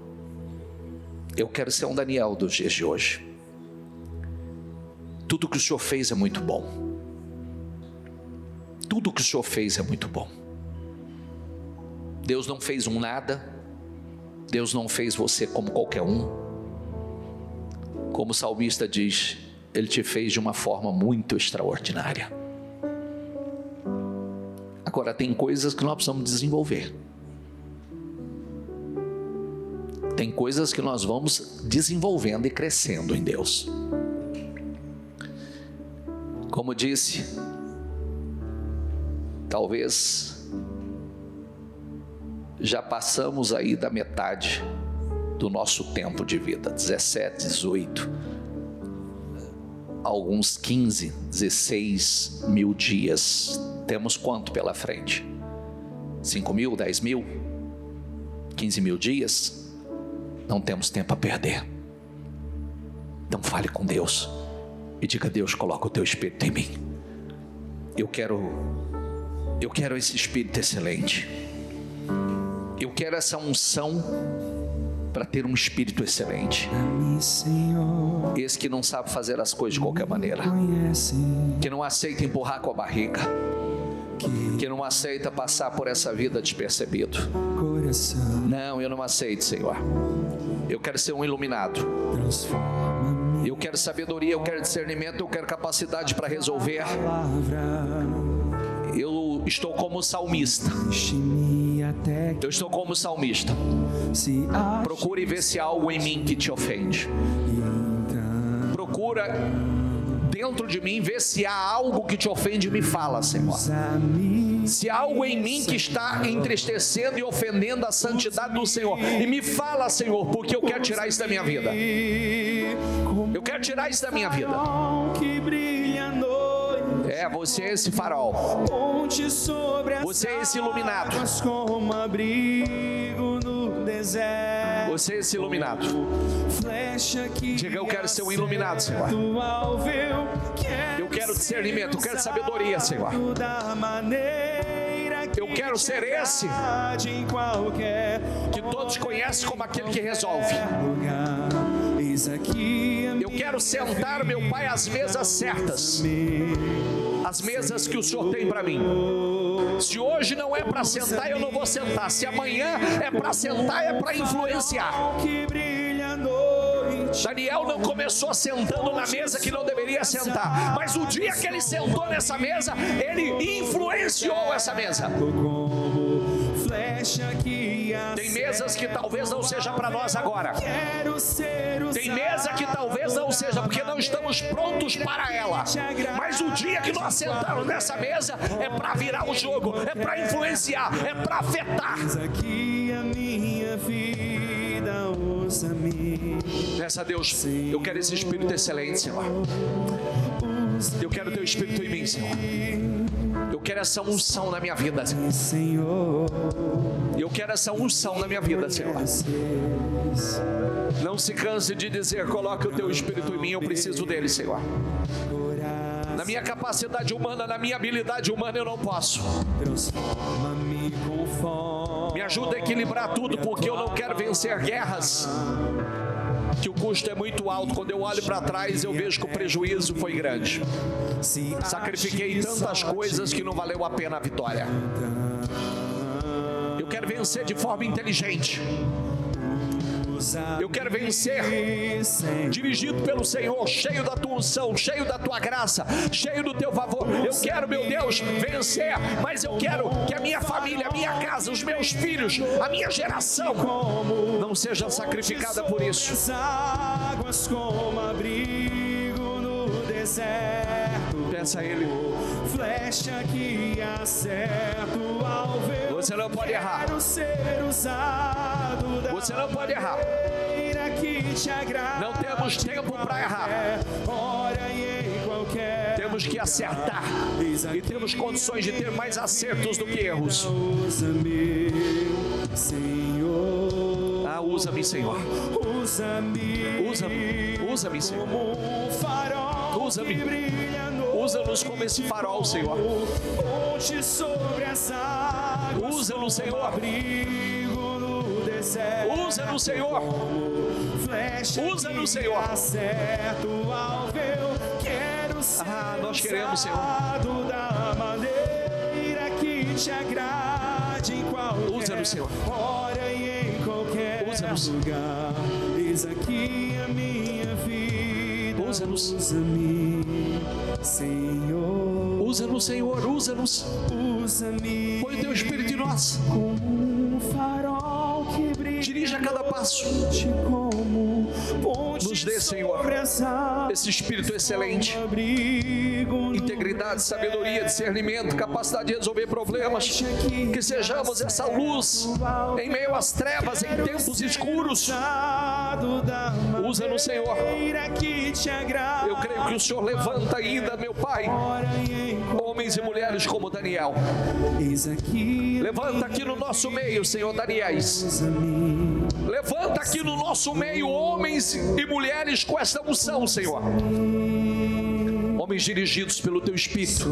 Eu quero ser um Daniel dos dias de hoje. Tudo que o Senhor fez é muito bom. Tudo que o Senhor fez é muito bom. Deus não fez um nada. Deus não fez você como qualquer um. Como o salmista diz, Ele te fez de uma forma muito extraordinária. Agora, tem coisas que nós precisamos desenvolver. Tem coisas que nós vamos desenvolvendo e crescendo em Deus. Como disse, talvez já passamos aí da metade do nosso tempo de vida, 17, 18, alguns 15, 16 mil dias. Temos quanto pela frente? 5 mil, 10 mil, 15 mil dias? Não temos tempo a perder. Então fale com Deus e diga: Deus, coloca o teu Espírito em mim. Eu quero esse Espírito excelente. Eu quero essa unção para ter um Espírito excelente. Esse que não sabe fazer as coisas de qualquer maneira, que não aceita empurrar com a barriga, que não aceita passar por essa vida despercebido. Não, eu não aceito, Senhor. Eu quero ser um iluminado. Eu quero sabedoria, eu quero discernimento, eu quero capacidade para resolver. Eu estou como salmista. Eu estou como salmista. Procure ver se há algo em mim que te ofende. Procura dentro de mim ver se há algo que te ofende e me fala, Senhor. Se há algo em mim que está entristecendo e ofendendo a santidade do Senhor, e me fala, Senhor, porque eu quero tirar isso da minha vida. Eu quero tirar isso da minha vida. É, você é esse farol. Você é esse iluminado. Você é esse iluminado. Diga: eu quero ser um iluminado, Senhor. Eu quero discernimento, eu quero sabedoria, Senhor. Eu quero ser esse que todos conhecem como aquele que resolve. Eu quero sentar, meu Pai, às mesas certas, as mesas que o Senhor tem para mim. Se hoje não é para sentar, eu não vou sentar. Se amanhã é para sentar, é para influenciar. Daniel não começou sentando na mesa que não deveria sentar, mas o dia que ele sentou nessa mesa, ele influenciou essa mesa. Tem mesas que talvez não seja para nós agora. Tem mesa que talvez não seja, porque não estamos prontos para ela. Mas o dia que nós sentarmos nessa mesa, é para virar o jogo, é para influenciar, é para afetar. Peça a Deus: eu quero esse Espírito excelente, Senhor. Eu quero teu Espírito em mim, Senhor. Eu quero essa unção na minha vida, Senhor. Eu quero essa unção na minha vida, Senhor. Não se canse de dizer: coloque o teu Espírito em mim, eu preciso dele, Senhor. Na minha capacidade humana, na minha habilidade humana, eu não posso. Me ajuda a equilibrar tudo, porque eu não quero vencer guerras que o custo é muito alto. Quando eu olho para trás, eu vejo que o prejuízo foi grande. Sacrifiquei tantas coisas que não valeu a pena a vitória. Eu quero vencer de forma inteligente. Eu quero vencer dirigido pelo Senhor, cheio da tua unção, cheio da tua graça, cheio do teu favor. Eu quero, meu Deus, vencer, mas eu quero que a minha família, a minha casa, os meus filhos, a minha geração não seja sacrificada por isso. Águas como abrigo no deserto. Peça a Ele. Flecha que acerta o alvo. Você não pode errar. Você não pode errar. Não temos tempo para errar. Temos que acertar. E temos condições de ter mais acertos do que erros. Senhor. Ah, usa-me, Senhor. Usa-me. Usa-me, Senhor. Como um farol. Usa-me. Que brilha no Usa-nos como esse farol, Senhor. Ponte sobre as águas. Usa-nos, Senhor. Abrigo no deserto. Usa-nos, Senhor. Flecha Usa-nos, Senhor. Acerto ao véu. Quero ser nós queremos, Senhor. usado da maneira que te agrade em qualquer Usa-nos, Senhor. hora e em qualquer Usa-nos. lugar. Eis aqui a minha vida. Usa-nos. Usa-me, Senhor. Usa-nos, Senhor. Usa-nos. Usa-me. Põe o teu Espírito em nós. Como um farol que brilha. Dirija cada passo. Como ponte Nos dê, Senhor, sobre as águas. esse Espírito excelente. Abrigo no Integridade, sabedoria, discernimento, capacidade de resolver problemas. Que sejamos essa luz em meio às trevas, em tempos escuros. Usa-nos, Senhor. Eu creio que o Senhor levanta ainda, meu Pai, homens e mulheres como Daniel. Levanta aqui no nosso meio, Senhor, Daniéis. Levanta aqui no nosso meio homens e mulheres com esta unção, Senhor. Homens dirigidos pelo Teu Espírito.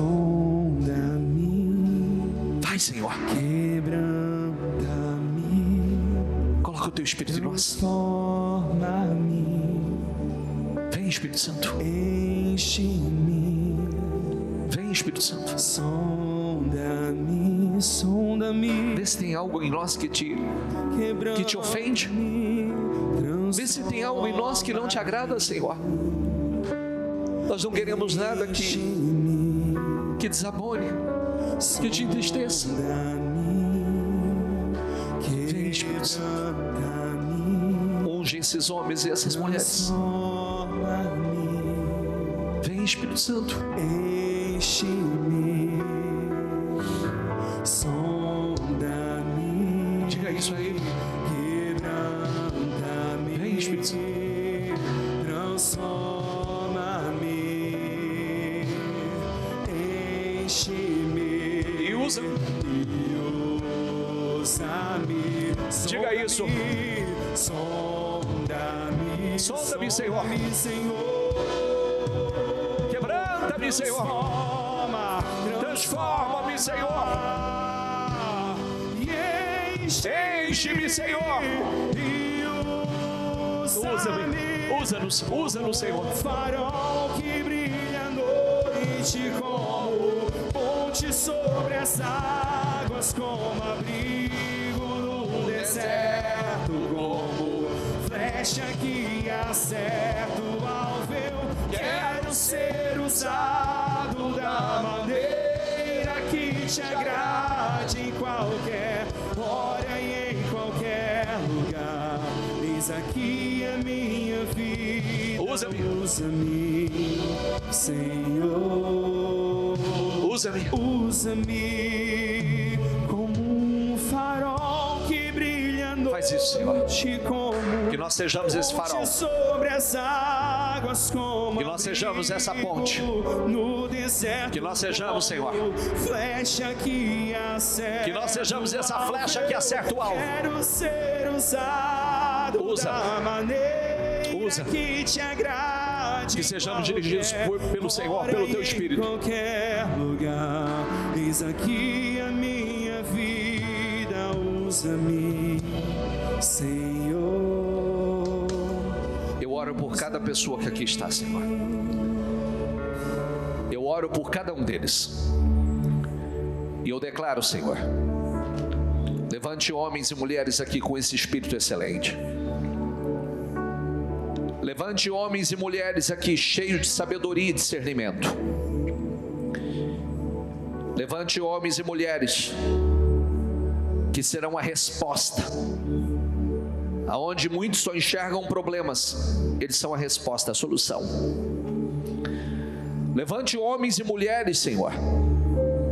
Vai, Senhor. Coloca o Teu Espírito em nós. Vem, Espírito Santo. Vem, Espírito Santo. Sonda-me. Vê se tem algo em nós que te ofende. Vê se tem algo em nós que não te agrada, Senhor. Nós não queremos nada que desabone, que te entristeça. Vem, Espírito Santo. Unge esses homens e essas mulheres. Vem, Espírito Santo. Diga isso a Ele. Vem, Espírito Santo. Transforma-me, enche-me E usa-me. Diga isso. Sonda-me, Sonda-me, Senhor. Quebranta-me, Senhor. Transforma-me, Senhor. Enche-me, Senhor. Usa-me. Usa-nos. Usa-nos, Senhor. Farol que brilha à noite como ponte sobre as águas, como abrigo no deserto, como flecha que acerta o alvo. Quero ser usado da maneira que te agrade em qualquer hora e em qualquer lugar. Eis aqui a minha vida. Usa-me. Usa-me, Senhor. Usa-me. Usa-me como um farol que brilha à noite. Faz isso, Senhor. Como Que nós sejamos esse farol. sobre as águas, como Que nós sejamos essa ponte. no deserto. Que nós sejamos, Senhor. Flecha que acerta. Que nós sejamos essa flecha que acerta o alvo. Quero ser usado Usa. da maneira Usa. que te agrade. Que sejamos dirigidos pelo Senhor, pelo Teu Espírito. Em qualquer lugar. Eis aqui a minha vida. Usa-me, Senhor. Eu oro por cada pessoa que aqui está, Senhor. Eu oro por cada um deles. E eu declaro, Senhor, levante homens e mulheres aqui com esse Espírito excelente. Levante homens e mulheres aqui cheios de sabedoria e discernimento. Levante homens e mulheres que serão a resposta. Aonde muitos só enxergam problemas, eles são a resposta, a solução. Levante homens e mulheres, Senhor.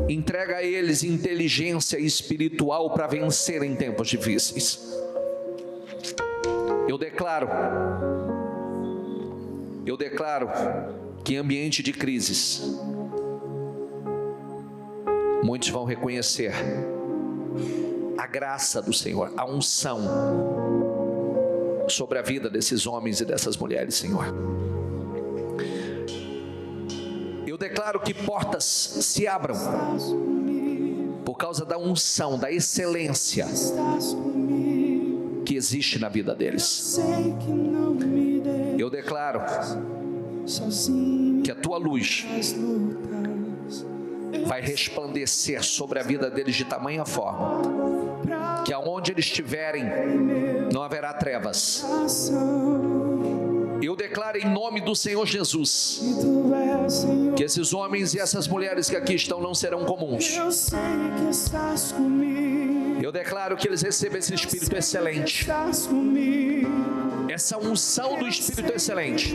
Entrega a eles inteligência espiritual para vencer em tempos difíceis. Eu declaro que em ambiente de crises, muitos vão reconhecer a graça do Senhor, a unção sobre a vida desses homens e dessas mulheres, Senhor. Eu declaro que portas se abram por causa da unção, da excelência que existe na vida deles. Eu declaro que a tua luz vai resplandecer sobre a vida deles de tamanha forma que aonde eles estiverem não haverá trevas. Eu declaro em nome do Senhor Jesus que esses homens e essas mulheres que aqui estão não serão comuns. Eu declaro que eles recebem esse Espírito excelente, essa unção do Espírito excelente.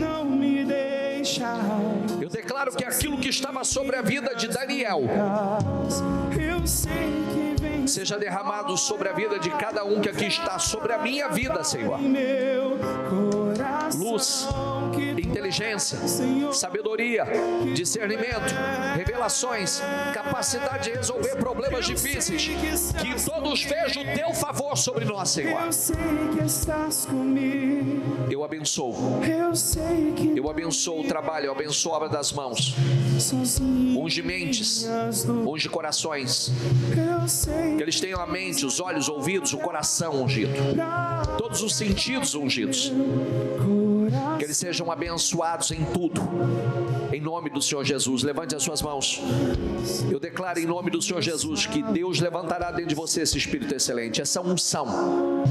Eu declaro que aquilo que estava sobre a vida de Daniel seja derramado sobre a vida de cada um que aqui está, sobre a minha vida, Senhor. Luz, inteligência, sabedoria, discernimento, revelações, capacidade de resolver problemas difíceis. Que todos vejam o teu favor sobre nós, Senhor. Eu abençoo. Eu abençoo o trabalho, eu abençoo a obra das mãos. Unge mentes, unge corações. Que eles tenham a mente, os olhos, ouvidos, o coração ungido. Todos os sentidos ungidos. Que eles sejam abençoados em tudo. Em nome do Senhor Jesus, levante as suas mãos. Eu declaro em nome do Senhor Jesus que Deus levantará dentro de você esse Espírito excelente, essa unção.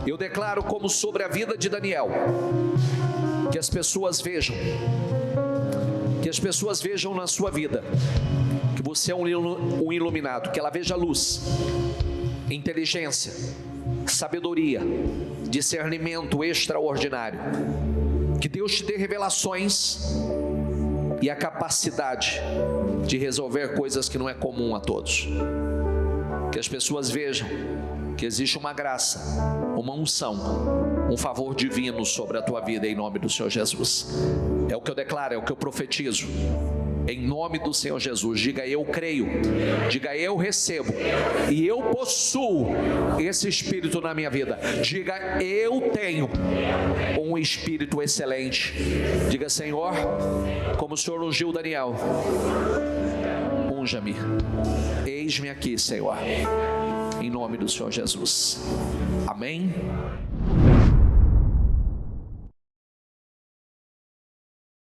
Eu declaro como sobre a vida de Daniel, que as pessoas vejam, na sua vida, que você é um iluminado, que ela veja luz, inteligência, sabedoria, discernimento extraordinário. Que Deus te dê revelações e a capacidade de resolver coisas que não é comum a todos. Que as pessoas vejam que existe uma graça, uma unção, um favor divino sobre a tua vida em nome do Senhor Jesus. É o que eu declaro, é o que eu profetizo. Em nome do Senhor Jesus, diga eu creio, diga eu recebo e eu possuo esse Espírito na minha vida. Diga eu tenho um Espírito excelente. Diga Senhor, como o Senhor ungiu Daniel, unja-me, eis-me aqui, Senhor, em nome do Senhor Jesus. Amém.